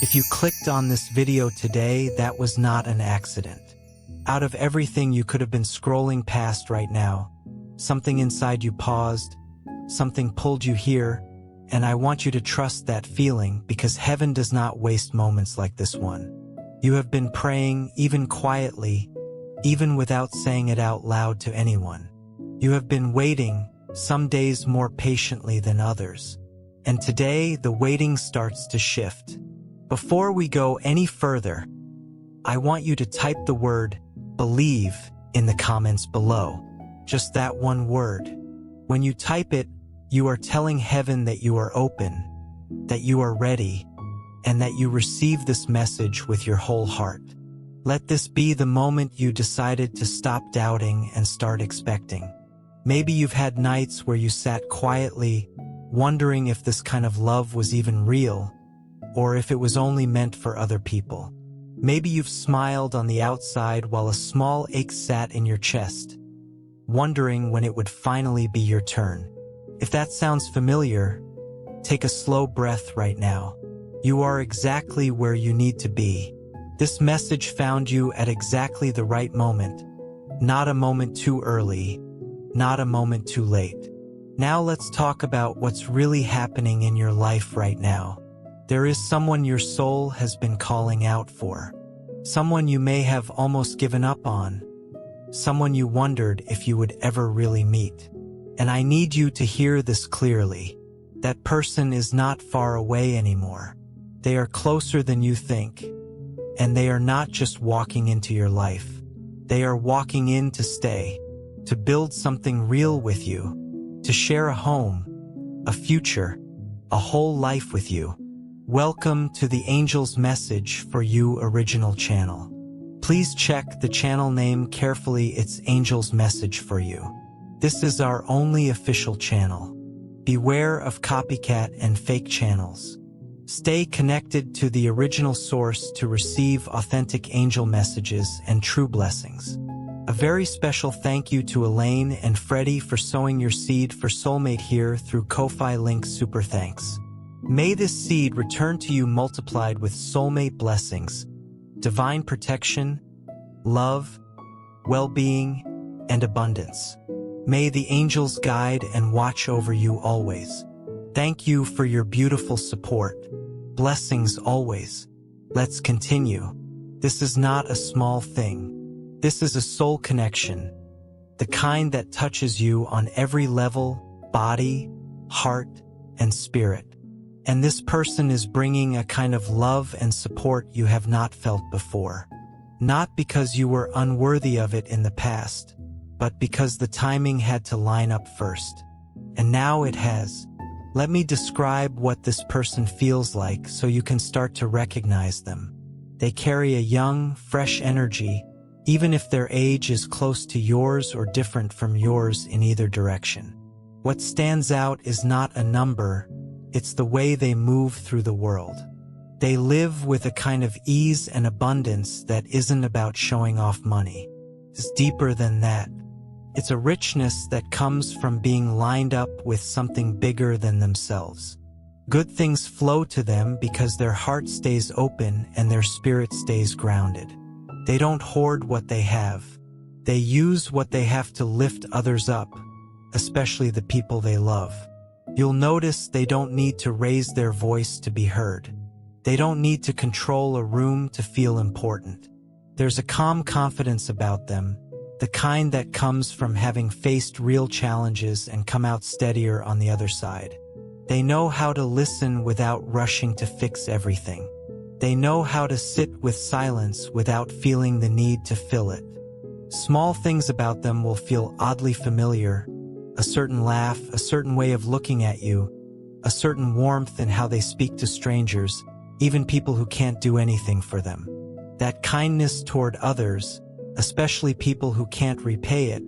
If you clicked on this video today, that was not an accident. Out of everything you could have been scrolling past right now, something inside you paused, something pulled you here, and I want you to trust that feeling because heaven does not waste moments like this one. You have been praying, even quietly, even without saying it out loud to anyone. You have been waiting, some days more patiently than others. And today, the waiting starts to shift. Before we go any further, I want you to type the word believe in the comments below. Just that one word. When you type it, you are telling heaven that you are open, that you are ready, and that you receive this message with your whole heart. Let this be the moment you decided to stop doubting and start expecting. Maybe you've had nights where you sat quietly, wondering if this kind of love was even real, or if it was only meant for other people. Maybe you've smiled on the outside while a small ache sat in your chest, wondering when it would finally be your turn. If that sounds familiar, take a slow breath right now. You are exactly where you need to be. This message found you at exactly the right moment. Not a moment too early, not a moment too late. Now let's talk about what's really happening in your life right now. There is someone your soul has been calling out for. Someone you may have almost given up on. Someone you wondered if you would ever really meet. And I need you to hear this clearly. That person is not far away anymore. They are closer than you think. And they are not just walking into your life. They are walking in to stay, to build something real with you, to share a home, a future, a whole life with you. Welcome to the Angel's Message for You original channel. Please check the channel name carefully. It's Angel's Message for You. This is our only official channel. Beware of copycat and fake channels. Stay connected to the original source to receive authentic angel messages and true blessings. A very special thank you to Elaine and Freddie for sowing your seed for Soulmate here through Ko-Fi link. Super thanks. May this seed return to you multiplied with soulmate blessings, divine protection, love, well-being, and abundance. May the angels guide and watch over you always. Thank you for your beautiful support. Blessings always. Let's continue. This is not a small thing. This is a soul connection, the kind that touches you on every level, body, heart, and spirit. And this person is bringing a kind of love and support you have not felt before. Not because you were unworthy of it in the past, but because the timing had to line up first. And now it has. Let me describe what this person feels like so you can start to recognize them. They carry a young, fresh energy, even if their age is close to yours or different from yours in either direction. What stands out is not a number, it's the way they move through the world. They live with a kind of ease and abundance that isn't about showing off money. It's deeper than that. It's a richness that comes from being lined up with something bigger than themselves. Good things flow to them because their heart stays open and their spirit stays grounded. They don't hoard what they have. They use what they have to lift others up, especially the people they love. You'll notice they don't need to raise their voice to be heard. They don't need to control a room to feel important. There's a calm confidence about them, the kind that comes from having faced real challenges and come out steadier on the other side. They know how to listen without rushing to fix everything. They know how to sit with silence without feeling the need to fill it. Small things about them will feel oddly familiar, a certain laugh, a certain way of looking at you, a certain warmth in how they speak to strangers, even people who can't do anything for them. That kindness toward others, especially people who can't repay it,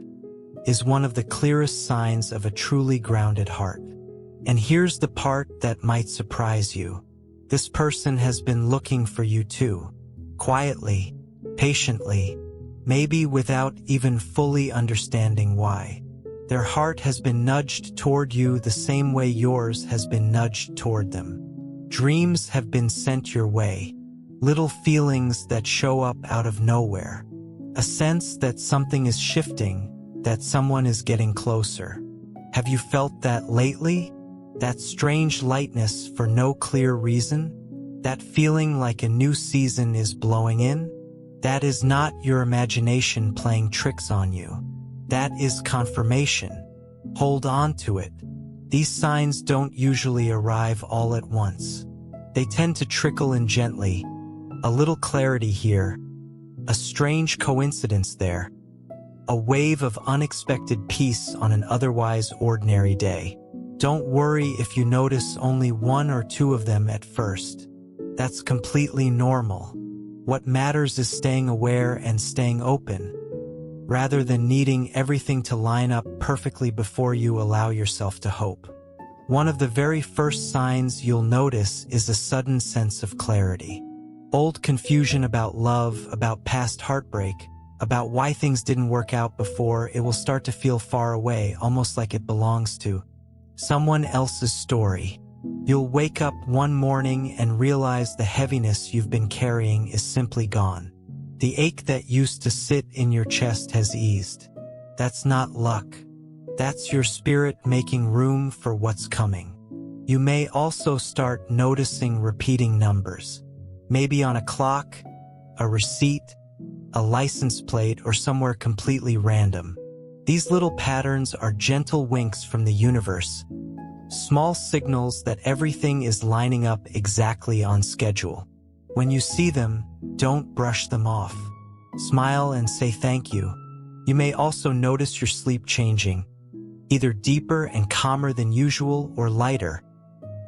is one of the clearest signs of a truly grounded heart. And here's the part that might surprise you. This person has been looking for you too. Quietly, patiently, maybe without even fully understanding why. Their heart has been nudged toward you the same way yours has been nudged toward them. Dreams have been sent your way. Little feelings that show up out of nowhere. A sense that something is shifting, that someone is getting closer. Have you felt that lately? That strange lightness for no clear reason? That feeling like a new season is blowing in? That is not your imagination playing tricks on you. That is confirmation. Hold on to it. These signs don't usually arrive all at once. They tend to trickle in gently. A little clarity here, a strange coincidence there, a wave of unexpected peace on an otherwise ordinary day. Don't worry if you notice only one or two of them at first. That's completely normal. What matters is staying aware and staying open, rather than needing everything to line up perfectly before you allow yourself to hope. One of the very first signs you'll notice is a sudden sense of clarity. Old confusion about love, about past heartbreak, about why things didn't work out before, it will start to feel far away, almost like it belongs to someone else's story. You'll wake up one morning and realize the heaviness you've been carrying is simply gone. The ache that used to sit in your chest has eased. That's not luck. That's your spirit making room for what's coming. You may also start noticing repeating numbers. Maybe on a clock, a receipt, a license plate, or somewhere completely random. These little patterns are gentle winks from the universe, small signals that everything is lining up exactly on schedule. When you see them, don't brush them off. Smile and say thank you. You may also notice your sleep changing, either deeper and calmer than usual or lighter,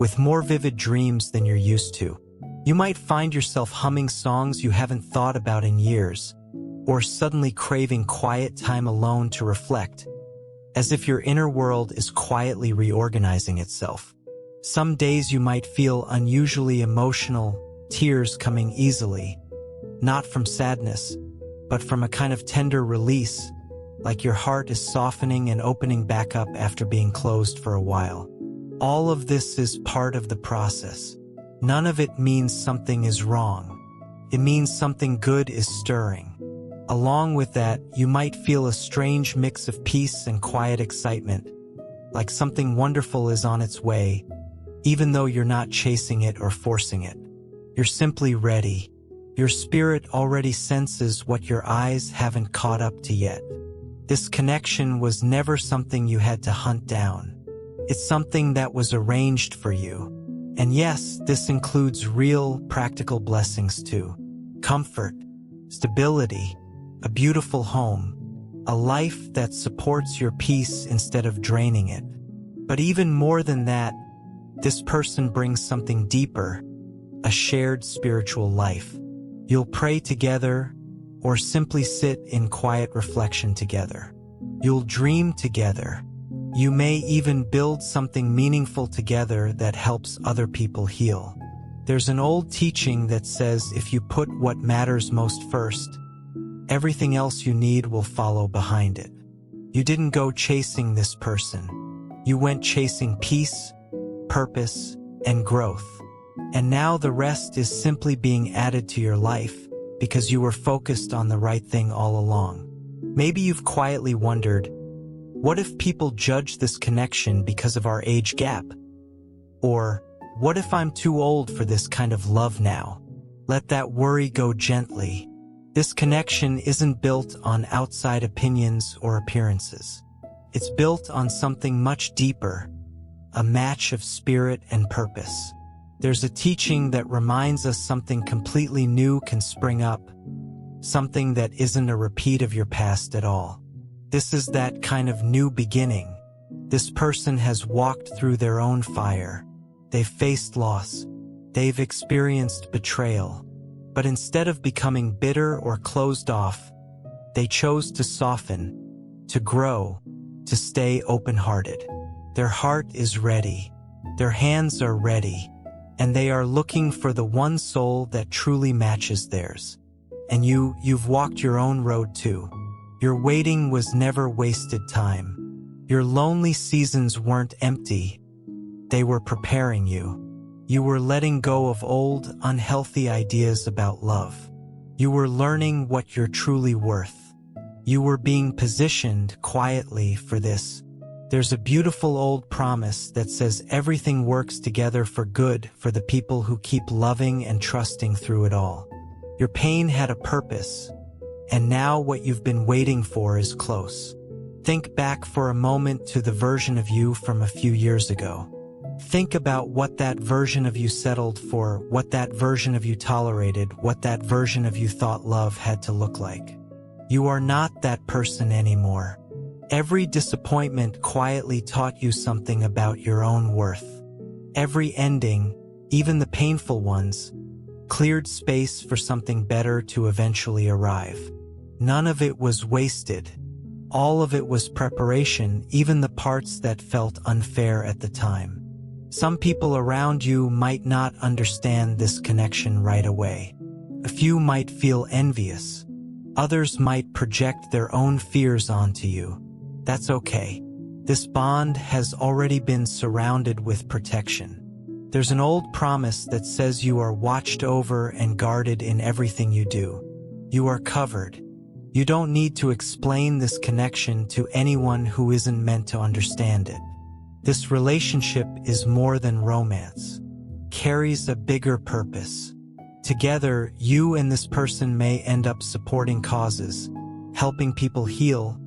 with more vivid dreams than you're used to. You might find yourself humming songs you haven't thought about in years, or suddenly craving quiet time alone to reflect, as if your inner world is quietly reorganizing itself. Some days you might feel unusually emotional, tears coming easily, not from sadness, but from a kind of tender release, like your heart is softening and opening back up after being closed for a while. All of this is part of the process. None of it means something is wrong. It means something good is stirring. Along with that, you might feel a strange mix of peace and quiet excitement, like something wonderful is on its way, even though you're not chasing it or forcing it. You're simply ready. Your spirit already senses what your eyes haven't caught up to yet. This connection was never something you had to hunt down. It's something that was arranged for you. And yes, this includes real, practical blessings too. Comfort, stability, a beautiful home, a life that supports your peace instead of draining it. But even more than that, this person brings something deeper, a shared spiritual life. You'll pray together, or simply sit in quiet reflection together. You'll dream together. You may even build something meaningful together that helps other people heal. There's an old teaching that says if you put what matters most first, everything else you need will follow behind it. You didn't go chasing this person. You went chasing peace, purpose, and growth. And now the rest is simply being added to your life because you were focused on the right thing all along. Maybe you've quietly wondered, what if people judge this connection because of our age gap? Or, what if I'm too old for this kind of love now? Let that worry go gently. This connection isn't built on outside opinions or appearances. It's built on something much deeper, a match of spirit and purpose. There's a teaching that reminds us something completely new can spring up, something that isn't a repeat of your past at all. This is that kind of new beginning. This person has walked through their own fire. They've faced loss. They've experienced betrayal. But instead of becoming bitter or closed off, they chose to soften, to grow, to stay open-hearted. Their heart is ready. Their hands are ready. And they are looking for the one soul that truly matches theirs. And you've walked your own road too. Your waiting was never wasted time. Your lonely seasons weren't empty. They were preparing you. You were letting go of old, unhealthy ideas about love. You were learning what you're truly worth. You were being positioned quietly for this. There's a beautiful old promise that says everything works together for good for the people who keep loving and trusting through it all. Your pain had a purpose, and now what you've been waiting for is close. Think back for a moment to the version of you from a few years ago. Think about what that version of you settled for, what that version of you tolerated, what that version of you thought love had to look like. You are not that person anymore. Every disappointment quietly taught you something about your own worth. Every ending, even the painful ones, cleared space for something better to eventually arrive. None of it was wasted. All of it was preparation, even the parts that felt unfair at the time. Some people around you might not understand this connection right away. A few might feel envious. Others might project their own fears onto you. That's okay. This bond has already been surrounded with protection. There's an old promise that says you are watched over and guarded in everything you do. You are covered. You don't need to explain this connection to anyone who isn't meant to understand it. This relationship is more than romance. Carries a bigger purpose. Together, you and this person may end up supporting causes, helping people heal,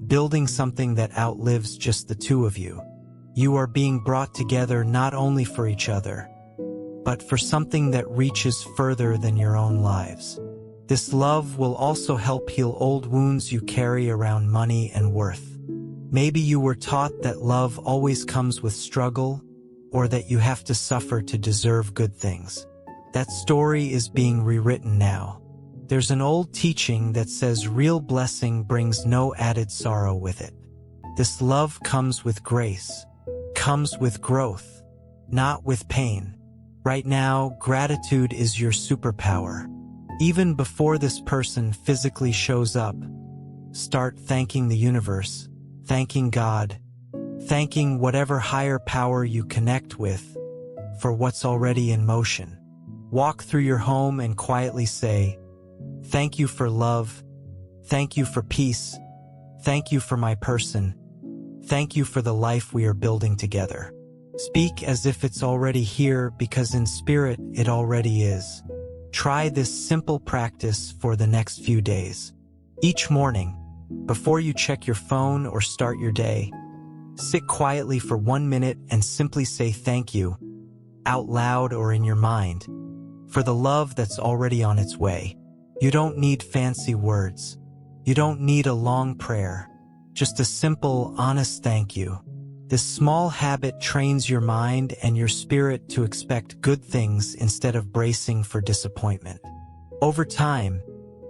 building something that outlives just the two of you. You are being brought together not only for each other, but for something that reaches further than your own lives. This love will also help heal old wounds you carry around money and worth. Maybe you were taught that love always comes with struggle, or that you have to suffer to deserve good things. That story is being rewritten now. There's an old teaching that says real blessing brings no added sorrow with it. This love comes with grace, comes with growth, not with pain. Right now, gratitude is your superpower. Even before this person physically shows up, start thanking the universe, thanking God, thanking whatever higher power you connect with for what's already in motion. Walk through your home and quietly say, "Thank you for love. Thank you for peace. Thank you for my person. Thank you for the life we are building together." Speak as if it's already here, because in spirit it already is. Try this simple practice for the next few days. Each morning, before you check your phone or start your day, sit quietly for 1 minute and simply say thank you, out loud or in your mind, for the love that's already on its way. You don't need fancy words. You don't need a long prayer. Just a simple, honest thank you. This small habit trains your mind and your spirit to expect good things instead of bracing for disappointment. Over time,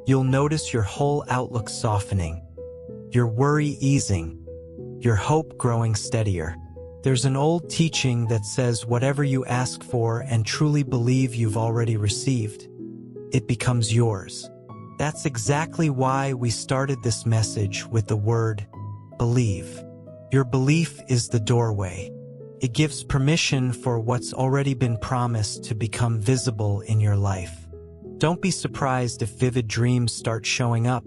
you'll notice your whole outlook softening, your worry easing, your hope growing steadier. There's an old teaching that says whatever you ask for and truly believe you've already received, it becomes yours. That's exactly why we started this message with the word believe. Your belief is the doorway. It gives permission for what's already been promised to become visible in your life. Don't be surprised if vivid dreams start showing up,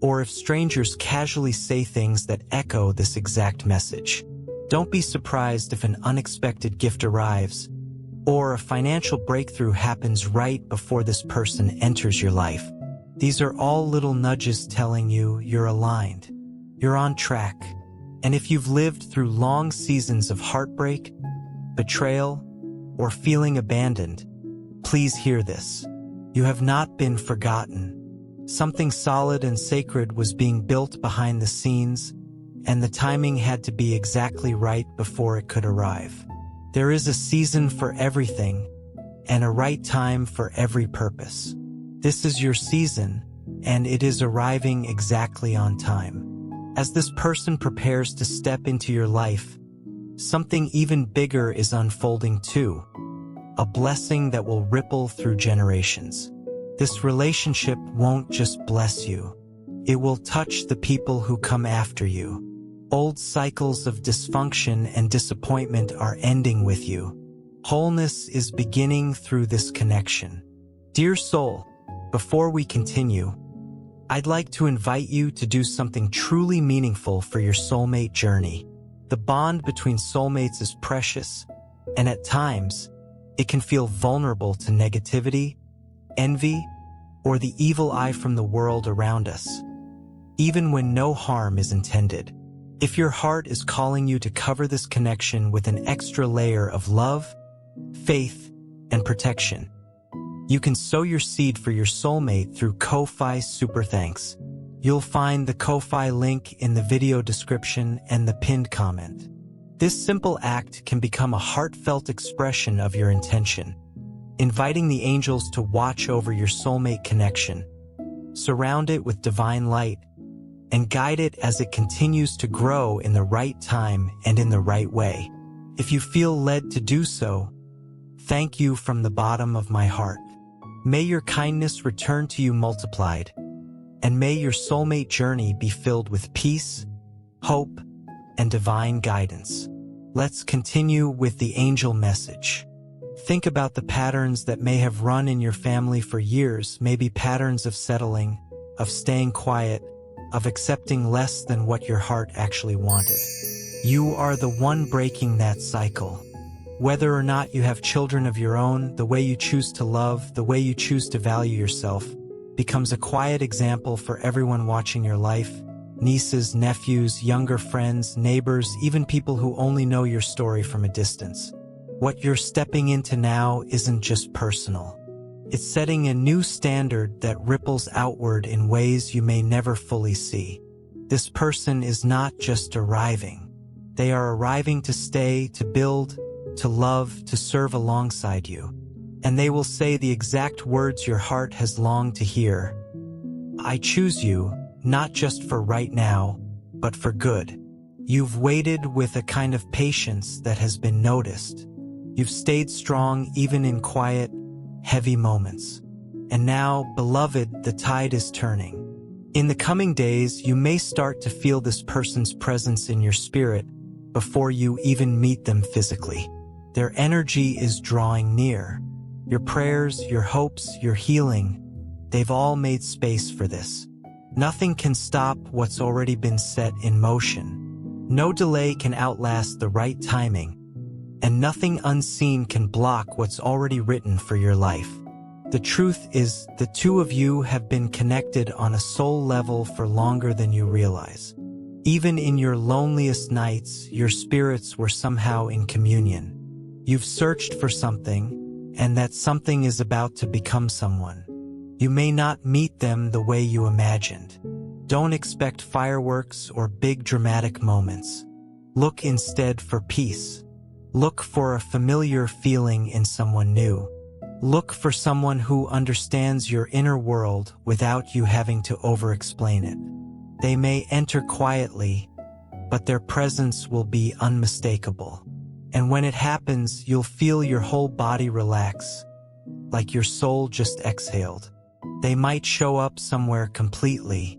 or if strangers casually say things that echo this exact message. Don't be surprised if an unexpected gift arrives, or a financial breakthrough happens right before this person enters your life. These are all little nudges telling you you're aligned, you're on track. And if you've lived through long seasons of heartbreak, betrayal, or feeling abandoned, please hear this. You have not been forgotten. Something solid and sacred was being built behind the scenes, and the timing had to be exactly right before it could arrive. There is a season for everything, and a right time for every purpose. This is your season, and it is arriving exactly on time. As this person prepares to step into your life, something even bigger is unfolding too. A blessing that will ripple through generations. This relationship won't just bless you. It will touch the people who come after you. Old cycles of dysfunction and disappointment are ending with you. Wholeness is beginning through this connection. Dear soul, before we continue, I'd like to invite you to do something truly meaningful for your soulmate journey. The bond between soulmates is precious, and at times, it can feel vulnerable to negativity, envy, or the evil eye from the world around us, even when no harm is intended. If your heart is calling you to cover this connection with an extra layer of love, faith, and protection, you can sow your seed for your soulmate through Ko-Fi Super Thanks. You'll find the Ko-Fi link in the video description and the pinned comment. This simple act can become a heartfelt expression of your intention, inviting the angels to watch over your soulmate connection, surround it with divine light, and guide it as it continues to grow in the right time and in the right way. If you feel led to do so, thank you from the bottom of my heart. May your kindness return to you multiplied, and may your soulmate journey be filled with peace, hope, and divine guidance. Let's continue with the angel message. Think about the patterns that may have run in your family for years, maybe patterns of settling, of staying quiet, of accepting less than what your heart actually wanted. You are the one breaking that cycle. Whether or not you have children of your own, the way you choose to love, the way you choose to value yourself, becomes a quiet example for everyone watching your life. Nieces, nephews, younger friends, neighbors, even people who only know your story from a distance. What you're stepping into now isn't just personal. It's setting a new standard that ripples outward in ways you may never fully see. This person is not just arriving. They are arriving to stay, to build, to love, to serve alongside you. And they will say the exact words your heart has longed to hear. I choose you, not just for right now, but for good. You've waited with a kind of patience that has been noticed. You've stayed strong even in quiet, heavy moments. And now, beloved, the tide is turning. In the coming days, you may start to feel this person's presence in your spirit before you even meet them physically. Their energy is drawing near. Your prayers, your hopes, your healing, they've all made space for this. Nothing can stop what's already been set in motion. No delay can outlast the right timing, and nothing unseen can block what's already written for your life. The truth is, the two of you have been connected on a soul level for longer than you realize. Even in your loneliest nights, your spirits were somehow in communion. You've searched for something, and that something is about to become someone. You may not meet them the way you imagined. Don't expect fireworks or big dramatic moments. Look instead for peace. Look for a familiar feeling in someone new. Look for someone who understands your inner world without you having to over-explain it. They may enter quietly, but their presence will be unmistakable. And when it happens, you'll feel your whole body relax, like your soul just exhaled. They might show up somewhere completely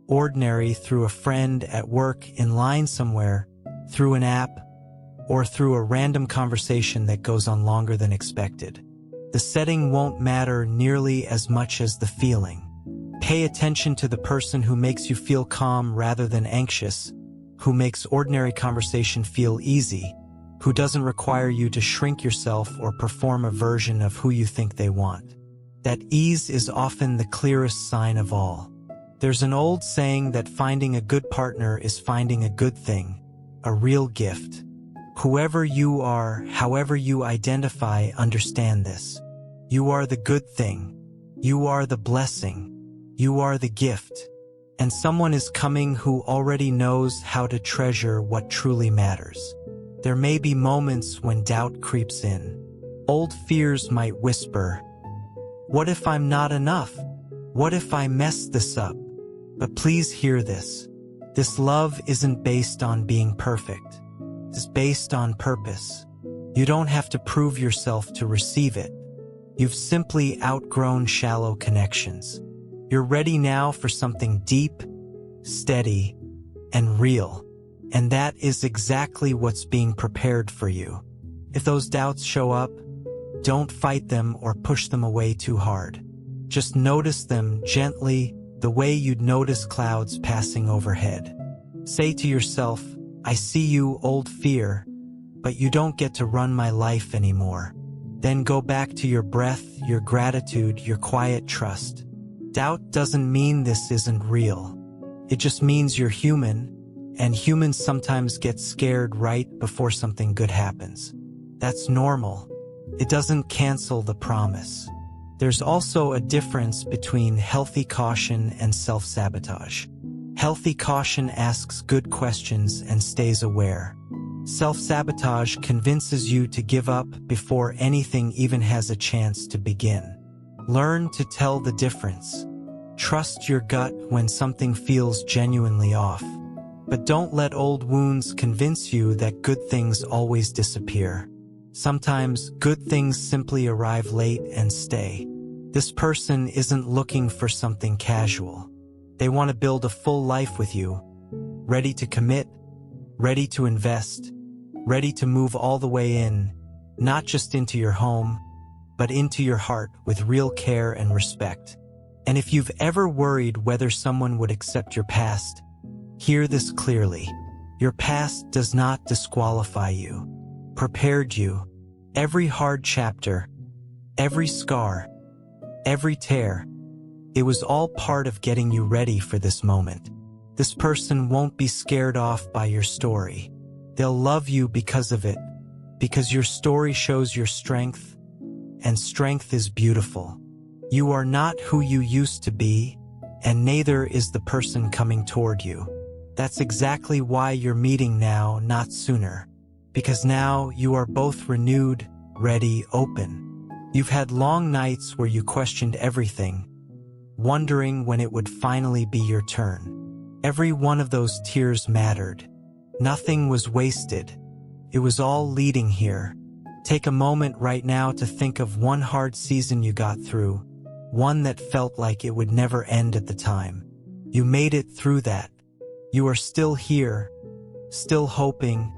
ordinary, through a friend, at work, in line somewhere, through an app, or through a random conversation that goes on longer than expected. The setting won't matter nearly as much as the feeling. Pay attention to the person who makes you feel calm rather than anxious, who makes ordinary conversation feel easy, who doesn't require you to shrink yourself or perform a version of who you think they want. That ease is often the clearest sign of all. There's an old saying that finding a good partner is finding a good thing, a real gift. Whoever you are, however you identify, understand this. You are the good thing. You are the blessing. You are the gift. And someone is coming who already knows how to treasure what truly matters. There may be moments when doubt creeps in. Old fears might whisper, "What if I'm not enough? What if I mess this up?" But please hear this. This love isn't based on being perfect. It's based on purpose. You don't have to prove yourself to receive it. You've simply outgrown shallow connections. You're ready now for something deep, steady, and real. And that is exactly what's being prepared for you. If those doubts show up, don't fight them or push them away too hard. Just notice them gently, the way you'd notice clouds passing overhead. Say to yourself, I see you, old fear, but you don't get to run my life anymore. Then go back to your breath, your gratitude, your quiet trust. Doubt doesn't mean this isn't real. It just means you're human, and humans sometimes get scared right before something good happens. That's normal. It doesn't cancel the promise. There's also a difference between healthy caution and self-sabotage. Healthy caution asks good questions and stays aware. Self-sabotage convinces you to give up before anything even has a chance to begin. Learn to tell the difference. Trust your gut when something feels genuinely off. But don't let old wounds convince you that good things always disappear. Sometimes good things simply arrive late and stay. This person isn't looking for something casual. They want to build a full life with you, ready to commit, ready to invest, ready to move all the way in, not just into your home, but into your heart with real care and respect. And if you've ever worried whether someone would accept your past, hear this clearly. Your past does not disqualify you. Prepared you. Every hard chapter, every scar, every tear, it was all part of getting you ready for this moment. This person won't be scared off by your story. They'll love you because of it, because your story shows your strength, and strength is beautiful. You are not who you used to be, and neither is the person coming toward you. That's exactly why you're meeting now, not sooner. Because now you are both renewed, ready, open. You've had long nights where you questioned everything, wondering when it would finally be your turn. Every one of those tears mattered. Nothing was wasted. It was all leading here. Take a moment right now to think of one hard season you got through, one that felt like it would never end at the time. You made it through that. You are still here, still hoping,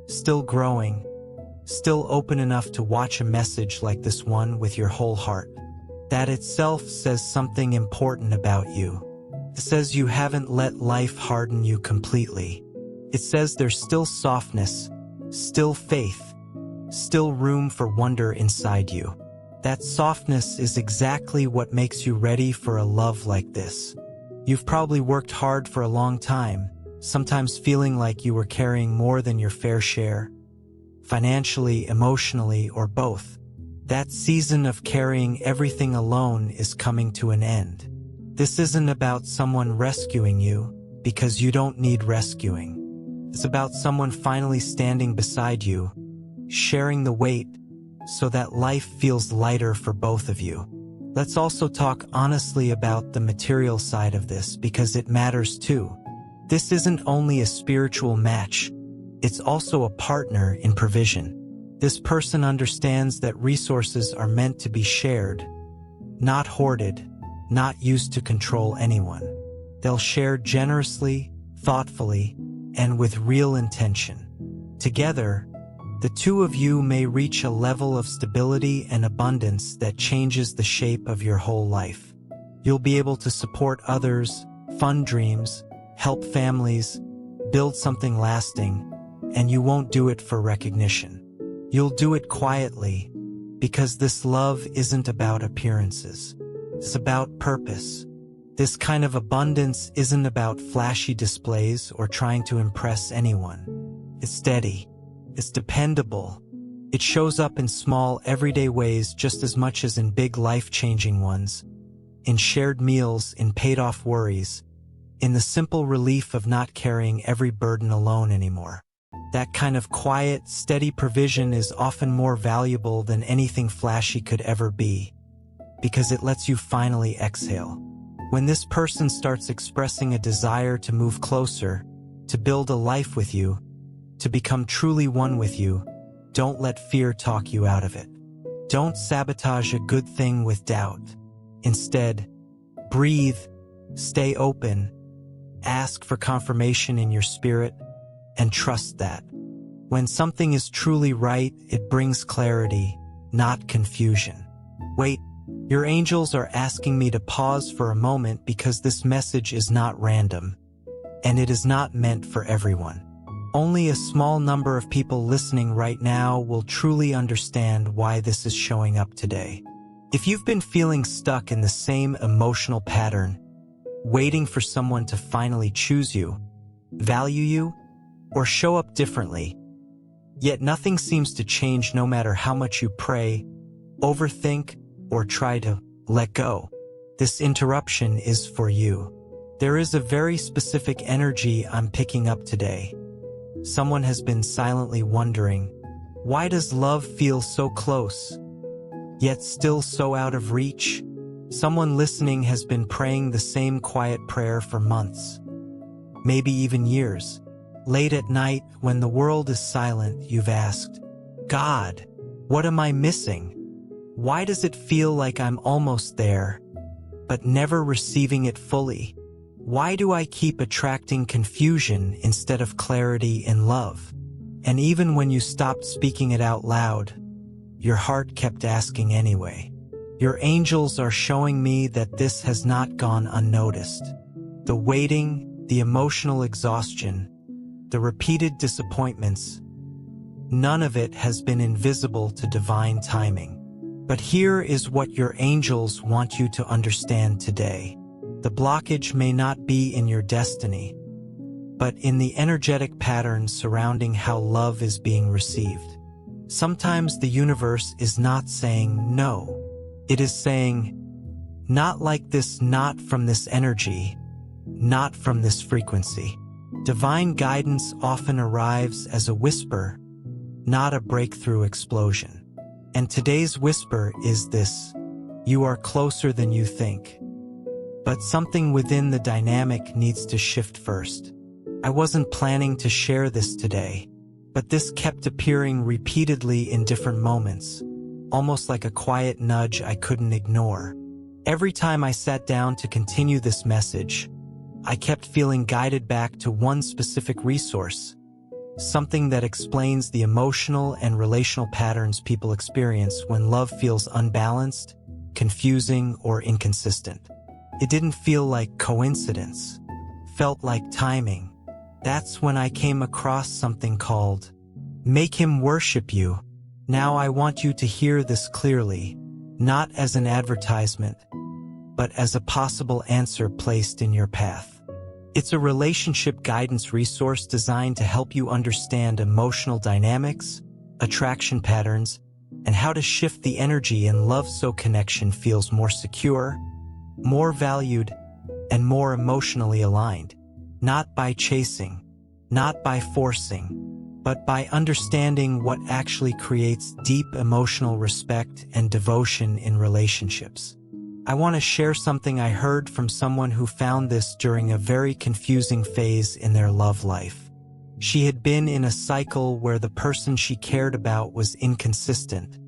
still growing, still open enough to watch a message like this one with your whole heart. That itself says something important about you. It says you haven't let life harden you completely. It says there's still softness, still faith, still room for wonder inside you. That softness is exactly what makes you ready for a love like this. You've probably worked hard for a long time, sometimes feeling like you were carrying more than your fair share, financially, emotionally, or both. That season of carrying everything alone is coming to an end. This isn't about someone rescuing you, because you don't need rescuing. It's about someone finally standing beside you, sharing the weight, so that life feels lighter for both of you. Let's also talk honestly about the material side of this, because it matters too. This isn't only a spiritual match, it's also a partner in provision. This person understands that resources are meant to be shared, not hoarded, not used to control anyone. They'll share generously, thoughtfully, and with real intention. Together, the two of you may reach a level of stability and abundance that changes the shape of your whole life. You'll be able to support others, fund dreams, help families, build something lasting, and you won't do it for recognition. You'll do it quietly, because this love isn't about appearances. It's about purpose. This kind of abundance isn't about flashy displays or trying to impress anyone. It's steady. It's dependable. It shows up in small, everyday ways just as much as in big, life-changing ones. In shared meals, in paid-off worries, in the simple relief of not carrying every burden alone anymore. That kind of quiet, steady provision is often more valuable than anything flashy could ever be, because it lets you finally exhale. When this person starts expressing a desire to move closer, to build a life with you, to become truly one with you, don't let fear talk you out of it. Don't sabotage a good thing with doubt. Instead, breathe, stay open, ask for confirmation in your spirit, and trust that When something is truly right, it brings clarity, not confusion. Wait, your angels are asking me to pause for a moment because this message is not random, and it is not meant for everyone. Only a small number of people listening right now will truly understand why this is showing up today. If you've been feeling stuck in the same emotional pattern, waiting for someone to finally choose you, value you, or show up differently, yet nothing seems to change no matter how much you pray, overthink, or try to let go, this interruption is for you. There is a very specific energy I'm picking up today. Someone has been silently wondering, why does love feel so close, yet still so out of reach? Someone listening has been praying the same quiet prayer for months, maybe even years. Late at night, when the world is silent, you've asked, God, what am I missing? Why does it feel like I'm almost there, but never receiving it fully? Why do I keep attracting confusion instead of clarity and love? And even when you stopped speaking it out loud, your heart kept asking anyway. Your angels are showing me that this has not gone unnoticed. The waiting, the emotional exhaustion, the repeated disappointments, none of it has been invisible to divine timing. But here is what your angels want you to understand today. The blockage may not be in your destiny, but in the energetic patterns surrounding how love is being received. Sometimes the universe is not saying no. It is saying, not like this, not from this energy, not from this frequency. Divine guidance often arrives as a whisper, not a breakthrough explosion. And today's whisper is this: you are closer than you think. But something within the dynamic needs to shift first. I wasn't planning to share this today, but this kept appearing repeatedly in different moments, almost like a quiet nudge I couldn't ignore. Every time I sat down to continue this message, I kept feeling guided back to one specific resource, something that explains the emotional and relational patterns people experience when love feels unbalanced, confusing, or inconsistent. It didn't feel like coincidence, felt like timing. That's when I came across something called Make Him Worship You. Now I want you to hear this clearly, not as an advertisement, but as a possible answer placed in your path. It's a relationship guidance resource designed to help you understand emotional dynamics, attraction patterns, and how to shift the energy in love so connection feels more secure, more valued, and more emotionally aligned. Not by chasing, not by forcing, but by understanding what actually creates deep emotional respect and devotion in relationships. I want to share something I heard from someone who found this during a very confusing phase in their love life. She had been in a cycle where the person she cared about was inconsistent,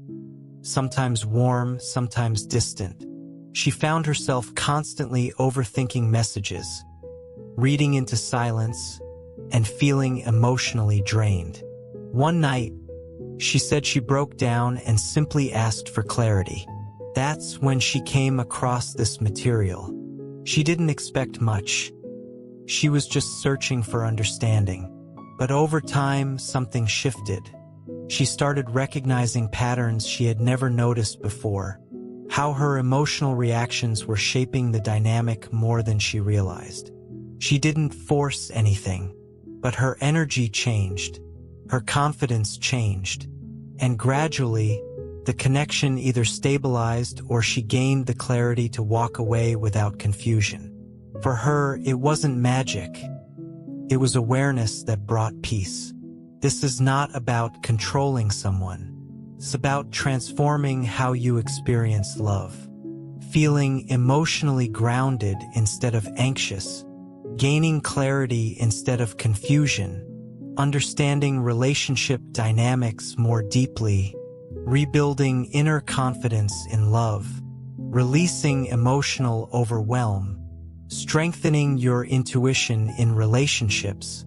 sometimes warm, sometimes distant. She found herself constantly overthinking messages, reading into silence, and feeling emotionally drained. One night, she said she broke down and simply asked for clarity. That's when she came across this material. She didn't expect much. She was just searching for understanding. But over time, something shifted. She started recognizing patterns she had never noticed before, how her emotional reactions were shaping the dynamic more than she realized. She didn't force anything, but her energy changed, her confidence changed, and gradually, the connection either stabilized or she gained the clarity to walk away without confusion. For her, it wasn't magic. It was awareness that brought peace. This is not about controlling someone. It's about transforming how you experience love. Feeling emotionally grounded instead of anxious. Gaining clarity instead of confusion. Understanding relationship dynamics more deeply. Rebuilding inner confidence in love, releasing emotional overwhelm, strengthening your intuition in relationships,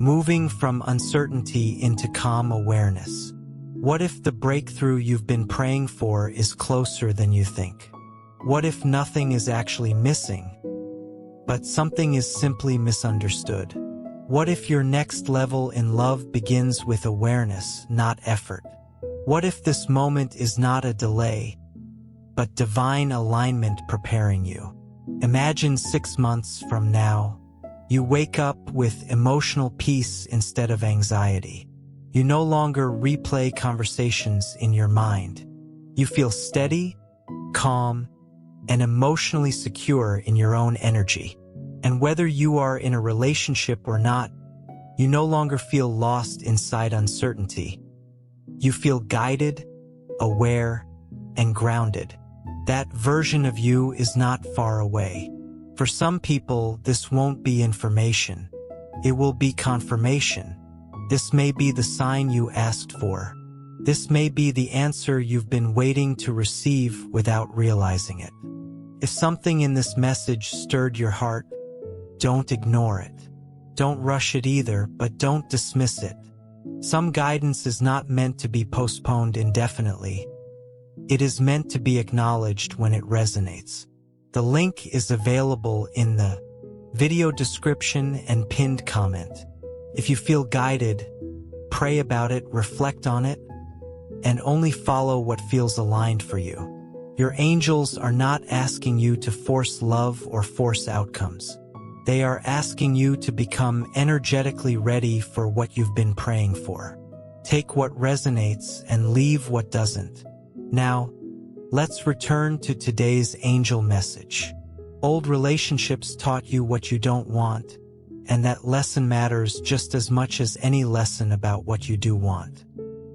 moving from uncertainty into calm awareness. What if the breakthrough you've been praying for is closer than you think? What if nothing is actually missing, but something is simply misunderstood? What if your next level in love begins with awareness, not effort? What if this moment is not a delay, but divine alignment preparing you? Imagine 6 months from now, you wake up with emotional peace instead of anxiety. You no longer replay conversations in your mind. You feel steady, calm, and emotionally secure in your own energy. And whether you are in a relationship or not, you no longer feel lost inside uncertainty. You feel guided, aware, and grounded. That version of you is not far away. For some people, this won't be information. It will be confirmation. This may be the sign you asked for. This may be the answer you've been waiting to receive without realizing it. If something in this message stirred your heart, don't ignore it. Don't rush it either, but don't dismiss it. Some guidance is not meant to be postponed indefinitely. It is meant to be acknowledged when it resonates. The link is available in the video description and pinned comment. If you feel guided, pray about it, reflect on it, and only follow what feels aligned for you. Your angels are not asking you to force love or force outcomes. They are asking you to become energetically ready for what you've been praying for. Take what resonates and leave what doesn't. Now, let's return to today's angel message. Old relationships taught you what you don't want, and that lesson matters just as much as any lesson about what you do want.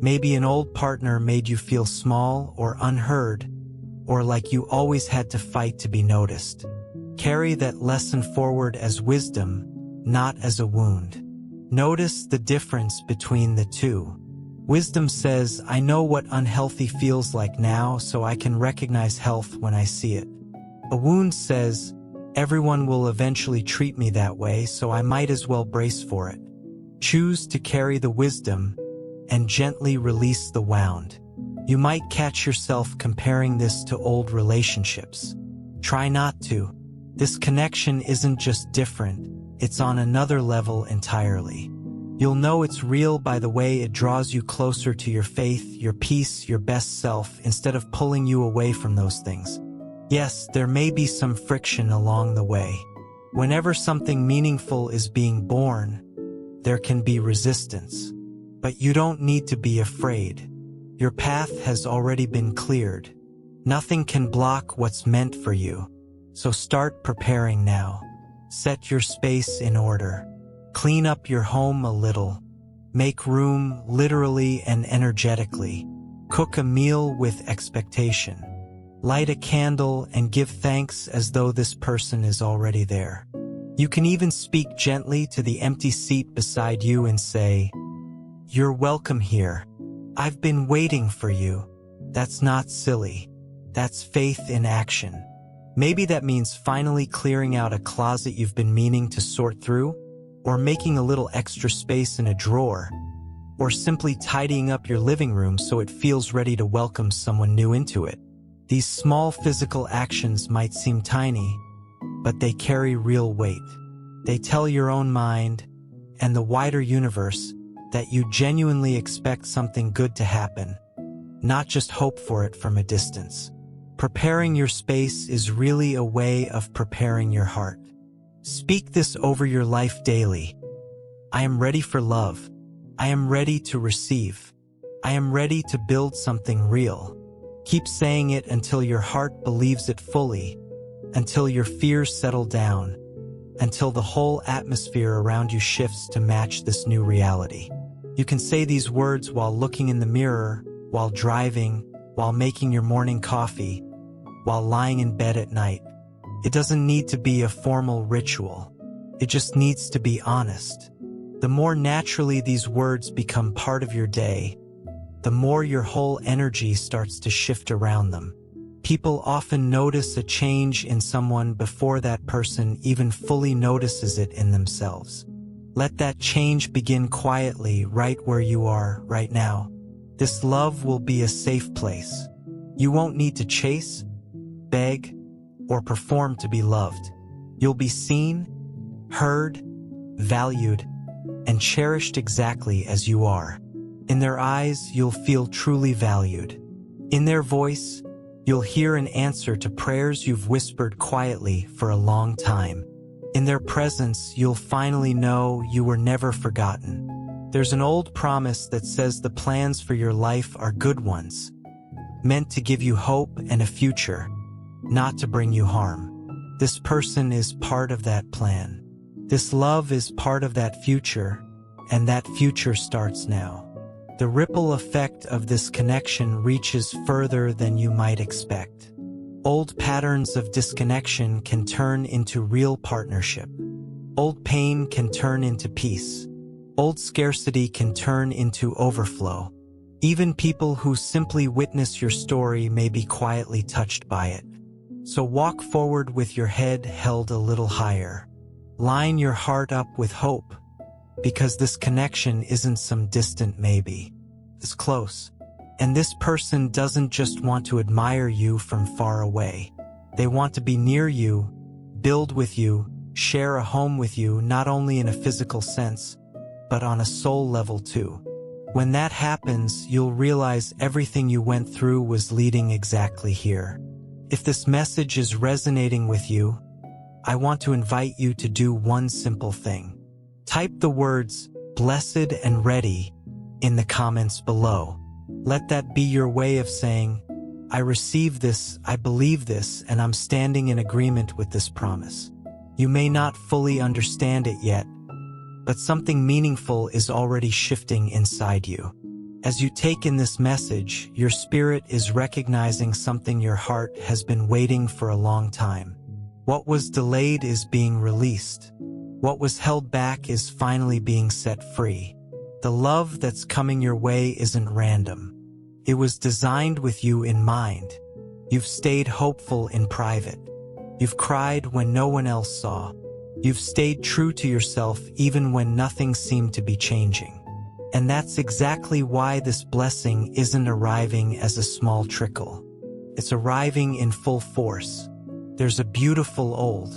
Maybe an old partner made you feel small or unheard, or like you always had to fight to be noticed. Carry that lesson forward as wisdom, not as a wound. Notice the difference between the two. Wisdom says, I know what unhealthy feels like now, so I can recognize health when I see it. A wound says, everyone will eventually treat me that way, so I might as well brace for it. Choose to carry the wisdom and gently release the wound. You might catch yourself comparing this to old relationships. Try not to. This connection isn't just different, it's on another level entirely. You'll know it's real by the way it draws you closer to your faith, your peace, your best self, instead of pulling you away from those things. Yes, there may be some friction along the way. Whenever something meaningful is being born, there can be resistance. But you don't need to be afraid. Your path has already been cleared. Nothing can block what's meant for you. So start preparing now. Set your space in order. Clean up your home a little. Make room literally and energetically. Cook a meal with expectation. Light a candle and give thanks as though this person is already there. You can even speak gently to the empty seat beside you and say, "You're welcome here. I've been waiting for you." That's not silly. That's faith in action. Maybe that means finally clearing out a closet you've been meaning to sort through, or making a little extra space in a drawer, or simply tidying up your living room so it feels ready to welcome someone new into it. These small physical actions might seem tiny, but they carry real weight. They tell your own mind and the wider universe that you genuinely expect something good to happen, not just hope for it from a distance. Preparing your space is really a way of preparing your heart. Speak this over your life daily. I am ready for love. I am ready to receive. I am ready to build something real. Keep saying it until your heart believes it fully, until your fears settle down, until the whole atmosphere around you shifts to match this new reality. You can say these words while looking in the mirror, while driving, while making your morning coffee, while lying in bed at night. It doesn't need to be a formal ritual. It just needs to be honest. The more naturally these words become part of your day, the more your whole energy starts to shift around them. People often notice a change in someone before that person even fully notices it in themselves. Let that change begin quietly right where you are right now. This love will be a safe place. You won't need to chase, beg, or perform to be loved. You'll be seen, heard, valued, and cherished exactly as you are. In their eyes, you'll feel truly valued. In their voice, you'll hear an answer to prayers you've whispered quietly for a long time. In their presence, you'll finally know you were never forgotten. There's an old promise that says the plans for your life are good ones, meant to give you hope and a future, not to bring you harm. This person is part of that plan. This love is part of that future, and that future starts now. The ripple effect of this connection reaches further than you might expect. Old patterns of disconnection can turn into real partnership. Old pain can turn into peace. Old scarcity can turn into overflow. Even people who simply witness your story may be quietly touched by it. So walk forward with your head held a little higher. Line your heart up with hope, because this connection isn't some distant maybe. It's close. And this person doesn't just want to admire you from far away. They want to be near you, build with you, share a home with you, not only in a physical sense, but on a soul level too. When that happens, you'll realize everything you went through was leading exactly here. If this message is resonating with you, I want to invite you to do one simple thing. Type the words "blessed" and "ready" in the comments below. Let that be your way of saying, I receive this, I believe this, and I'm standing in agreement with this promise. You may not fully understand it yet, but something meaningful is already shifting inside you. As you take in this message, your spirit is recognizing something your heart has been waiting for a long time. What was delayed is being released. What was held back is finally being set free. The love that's coming your way isn't random. It was designed with you in mind. You've stayed hopeful in private. You've cried when no one else saw. You've stayed true to yourself even when nothing seemed to be changing. And that's exactly why this blessing isn't arriving as a small trickle. It's arriving in full force. There's a beautiful old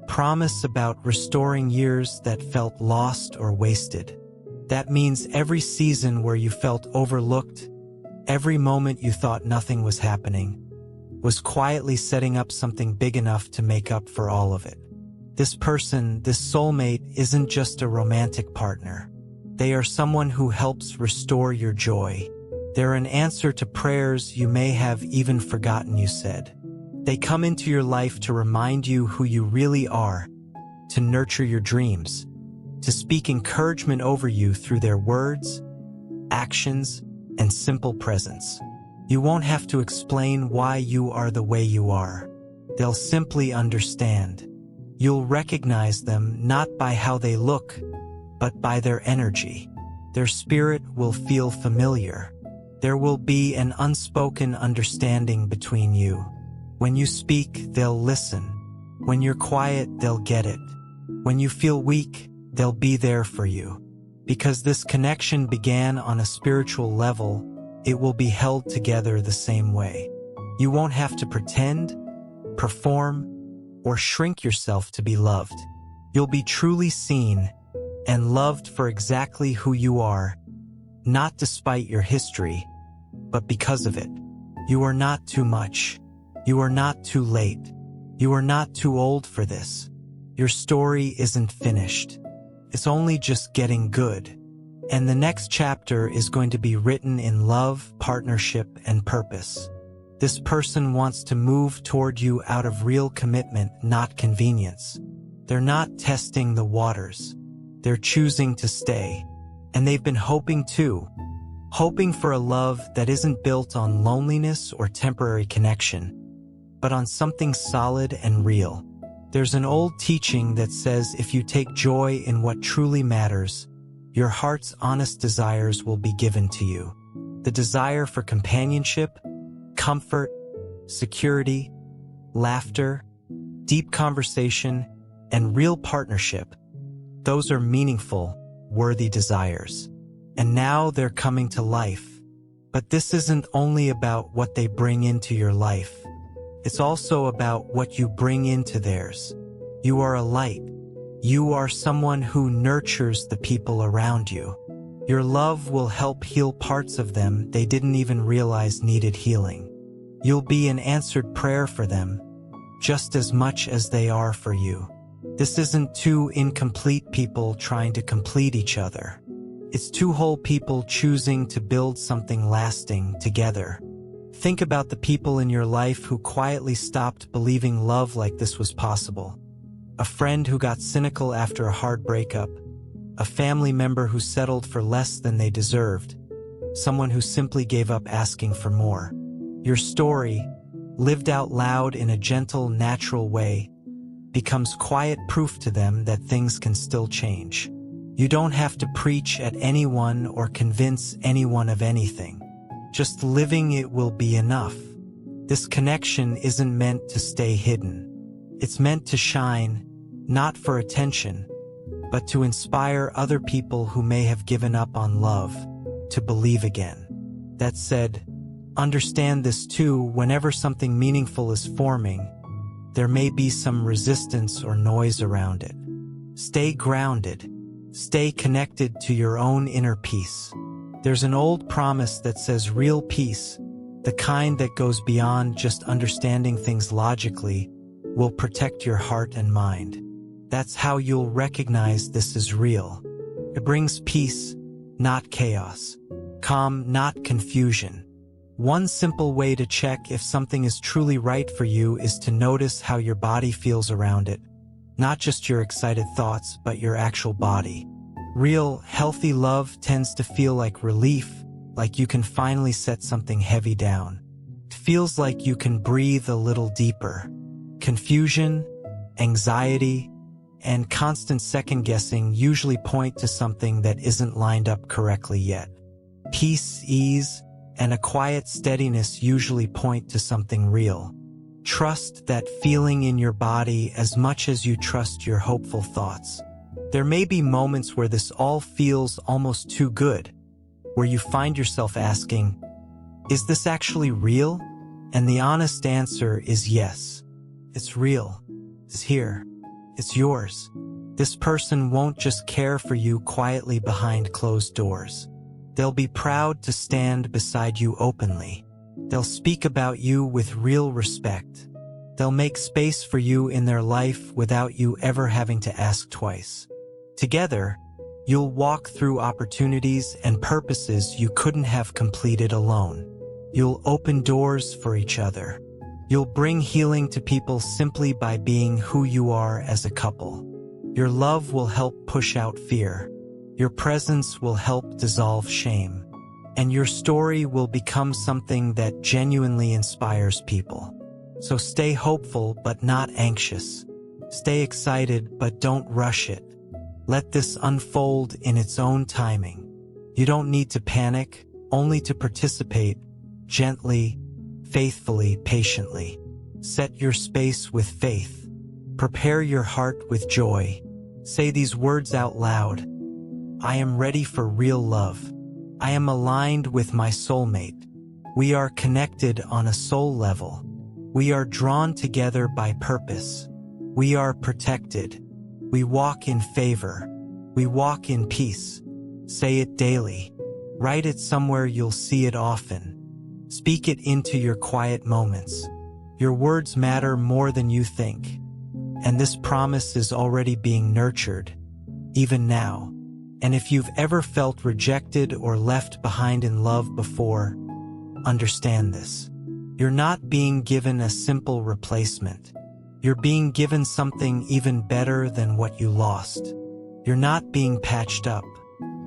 promise about restoring years that felt lost or wasted. That means every season where you felt overlooked, every moment you thought nothing was happening, was quietly setting up something big enough to make up for all of it. This person, this soulmate, isn't just a romantic partner. They are someone who helps restore your joy. They're an answer to prayers you may have even forgotten you said. They come into your life to remind you who you really are, to nurture your dreams, to speak encouragement over you through their words, actions, and simple presence. You won't have to explain why you are the way you are. They'll simply understand. You'll recognize them not by how they look, but by their energy. Their spirit will feel familiar. There will be an unspoken understanding between you. When you speak, they'll listen. When you're quiet, they'll get it. When you feel weak, they'll be there for you. Because this connection began on a spiritual level, it will be held together the same way. You won't have to pretend, perform, or shrink yourself to be loved. You'll be truly seen and loved for exactly who you are, not despite your history, but because of it. You are not too much. You are not too late. You are not too old for this. Your story isn't finished. It's only just getting good. And the next chapter is going to be written in love, partnership, and purpose. This person wants to move toward you out of real commitment, not convenience. They're not testing the waters. They're choosing to stay. And they've been hoping too. Hoping for a love that isn't built on loneliness or temporary connection, but on something solid and real. There's an old teaching that says if you take joy in what truly matters, your heart's honest desires will be given to you. The desire for companionship, comfort, security, laughter, deep conversation, and real partnership. Those are meaningful, worthy desires. And now they're coming to life. But this isn't only about what they bring into your life. It's also about what you bring into theirs. You are a light. You are someone who nurtures the people around you. Your love will help heal parts of them they didn't even realize needed healing. You'll be an answered prayer for them, just as much as they are for you. This isn't two incomplete people trying to complete each other. It's two whole people choosing to build something lasting together. Think about the people in your life who quietly stopped believing love like this was possible. A friend who got cynical after a hard breakup. A family member who settled for less than they deserved. Someone who simply gave up asking for more. Your story, lived out loud in a gentle, natural way, becomes quiet proof to them that things can still change. You don't have to preach at anyone or convince anyone of anything. Just living it will be enough. This connection isn't meant to stay hidden. It's meant to shine, not for attention, but to inspire other people who may have given up on love, to believe again. That said, understand this too: whenever something meaningful is forming, there may be some resistance or noise around it. Stay grounded. Stay connected to your own inner peace. There's an old promise that says real peace, the kind that goes beyond just understanding things logically, will protect your heart and mind. That's how you'll recognize this is real. It brings peace, not chaos. Calm, not confusion. One simple way to check if something is truly right for you is to notice how your body feels around it. Not just your excited thoughts, but your actual body. Real, healthy love tends to feel like relief, like you can finally set something heavy down. It feels like you can breathe a little deeper. Confusion, anxiety, and constant second-guessing usually point to something that isn't lined up correctly yet. Peace, ease, and a quiet steadiness usually point to something real. Trust that feeling in your body as much as you trust your hopeful thoughts. There may be moments where this all feels almost too good, where you find yourself asking, is this actually real? And the honest answer is yes. It's real. It's here. It's yours. This person won't just care for you quietly behind closed doors. They'll be proud to stand beside you openly. They'll speak about you with real respect. They'll make space for you in their life without you ever having to ask twice. Together, you'll walk through opportunities and purposes you couldn't have completed alone. You'll open doors for each other. You'll bring healing to people simply by being who you are as a couple. Your love will help push out fear. Your presence will help dissolve shame. And your story will become something that genuinely inspires people. So stay hopeful but not anxious. Stay excited but don't rush it. Let this unfold in its own timing. You don't need to panic, only to participate, gently, faithfully, patiently. Set your space with faith. Prepare your heart with joy. Say these words out loud. I am ready for real love. I am aligned with my soulmate. We are connected on a soul level. We are drawn together by purpose. We are protected. We walk in favor. We walk in peace. Say it daily. Write it somewhere you'll see it often. Speak it into your quiet moments. Your words matter more than you think. And this promise is already being nurtured, even now. And if you've ever felt rejected or left behind in love before, understand this. You're not being given a simple replacement. You're being given something even better than what you lost. You're not being patched up.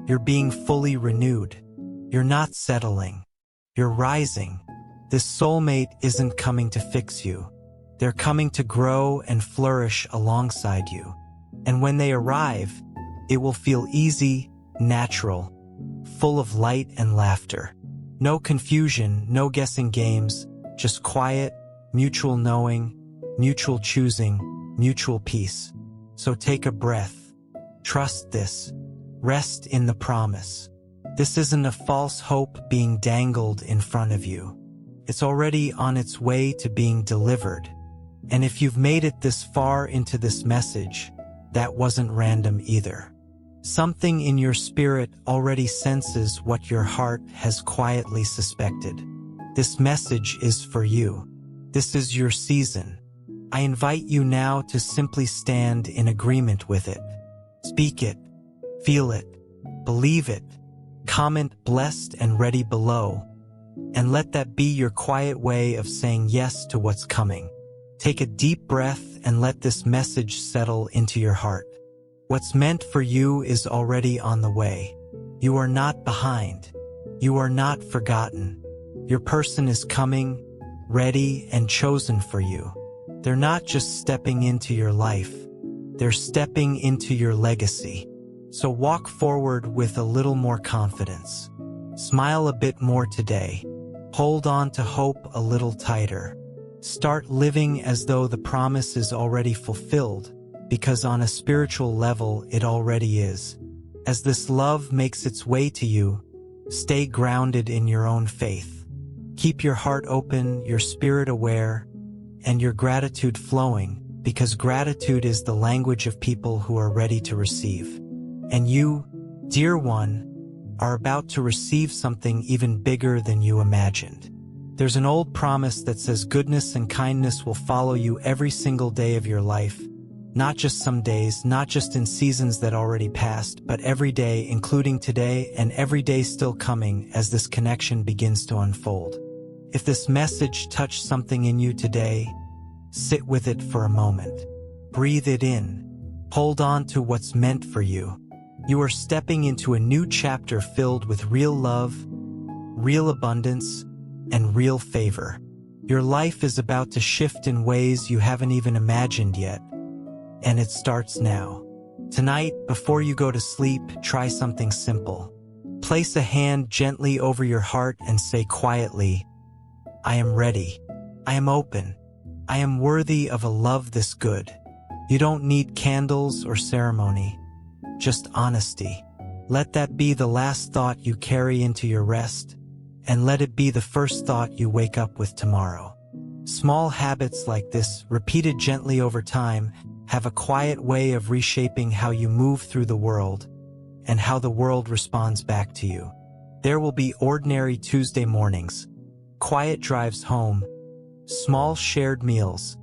You're being fully renewed. You're not settling. You're rising. This soulmate isn't coming to fix you. They're coming to grow and flourish alongside you. And when they arrive, it will feel easy, natural, full of light and laughter. No confusion, no guessing games, just quiet, mutual knowing, mutual choosing, mutual peace. So take a breath. Trust this. Rest in the promise. This isn't a false hope being dangled in front of you. It's already on its way to being delivered. And if you've made it this far into this message, that wasn't random either. Something in your spirit already senses what your heart has quietly suspected. This message is for you. This is your season. I invite you now to simply stand in agreement with it. Speak it, feel it, believe it. Comment blessed and ready below, and let that be your quiet way of saying yes to what's coming. Take a deep breath and let this message settle into your heart. What's meant for you is already on the way. You are not behind. You are not forgotten. Your person is coming, ready and chosen for you. They're not just stepping into your life. They're stepping into your legacy. So walk forward with a little more confidence. Smile a bit more today. Hold on to hope a little tighter. Start living as though the promise is already fulfilled, because on a spiritual level it already is. As this love makes its way to you, stay grounded in your own faith. Keep your heart open, your spirit aware, and your gratitude flowing, because gratitude is the language of people who are ready to receive. And you, dear one, are about to receive something even bigger than you imagined. There's an old promise that says goodness and kindness will follow you every single day of your life. Not just some days, not just in seasons that already passed, but every day, including today, and every day still coming as this connection begins to unfold. If this message touched something in you today, sit with it for a moment. Breathe it in. Hold on to what's meant for you. You are stepping into a new chapter filled with real love, real abundance, and real favor. Your life is about to shift in ways you haven't even imagined yet, and it starts now. Tonight, before you go to sleep, try something simple. Place a hand gently over your heart and say quietly, I am ready. I am open. I am worthy of a love this good. You don't need candles or ceremony, just honesty. Let that be the last thought you carry into your rest, and let it be the first thought you wake up with tomorrow. Small habits like this, repeated gently over time, have a quiet way of reshaping how you move through the world and how the world responds back to you. There will be ordinary Tuesday mornings, quiet drives home, small shared meals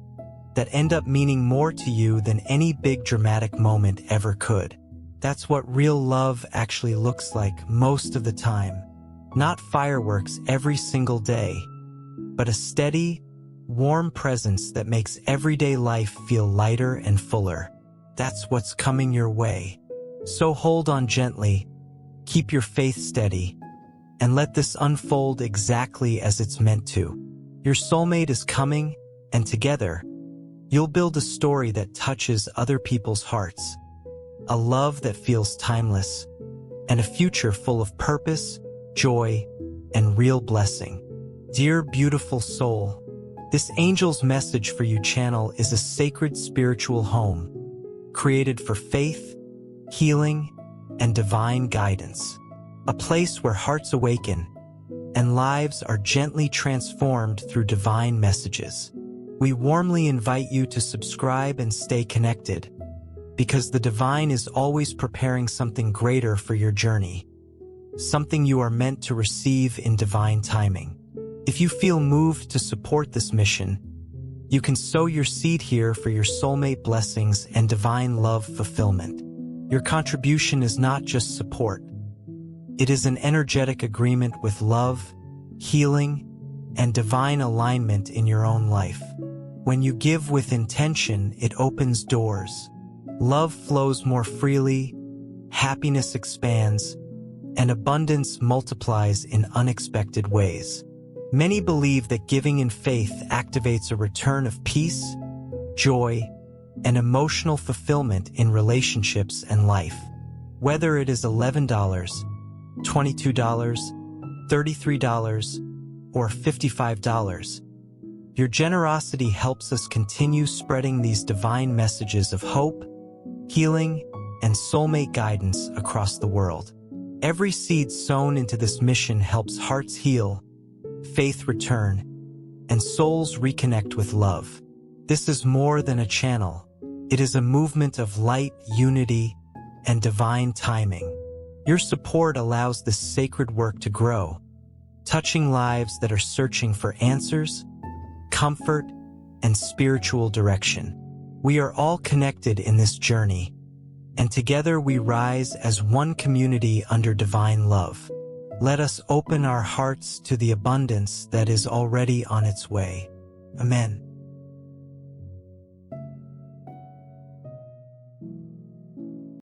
that end up meaning more to you than any big dramatic moment ever could. That's what real love actually looks like most of the time. Not fireworks every single day, but a steady, warm presence that makes everyday life feel lighter and fuller. That's what's coming your way. So hold on gently, keep your faith steady, and let this unfold exactly as it's meant to. Your soulmate is coming, and together, you'll build a story that touches other people's hearts, a love that feels timeless, and a future full of purpose, joy, and real blessing. Dear beautiful soul, this angel's message for you channel is a sacred spiritual home, created for faith, healing, and divine guidance. A place where hearts awaken and lives are gently transformed through divine messages. We warmly invite you to subscribe and stay connected, because the divine is always preparing something greater for your journey, something you are meant to receive in divine timing. If you feel moved to support this mission, you can sow your seed here for your soulmate blessings and divine love fulfillment. Your contribution is not just support. It is an energetic agreement with love, healing, and divine alignment in your own life. When you give with intention, it opens doors. Love flows more freely, happiness expands, and abundance multiplies in unexpected ways. Many believe that giving in faith activates a return of peace, joy, and emotional fulfillment in relationships and life. Whether it is $11, $22, $33, or $55, your generosity helps us continue spreading these divine messages of hope, healing, and soulmate guidance across the world. Every seed sown into this mission helps hearts heal, faith return, and souls reconnect with love. This is more than a channel. It is a movement of light, unity, and divine timing. Your support allows this sacred work to grow, touching lives that are searching for answers, comfort, and spiritual direction. We are all connected in this journey, and together we rise as one community under divine love. Let us open our hearts to the abundance that is already on its way. Amen.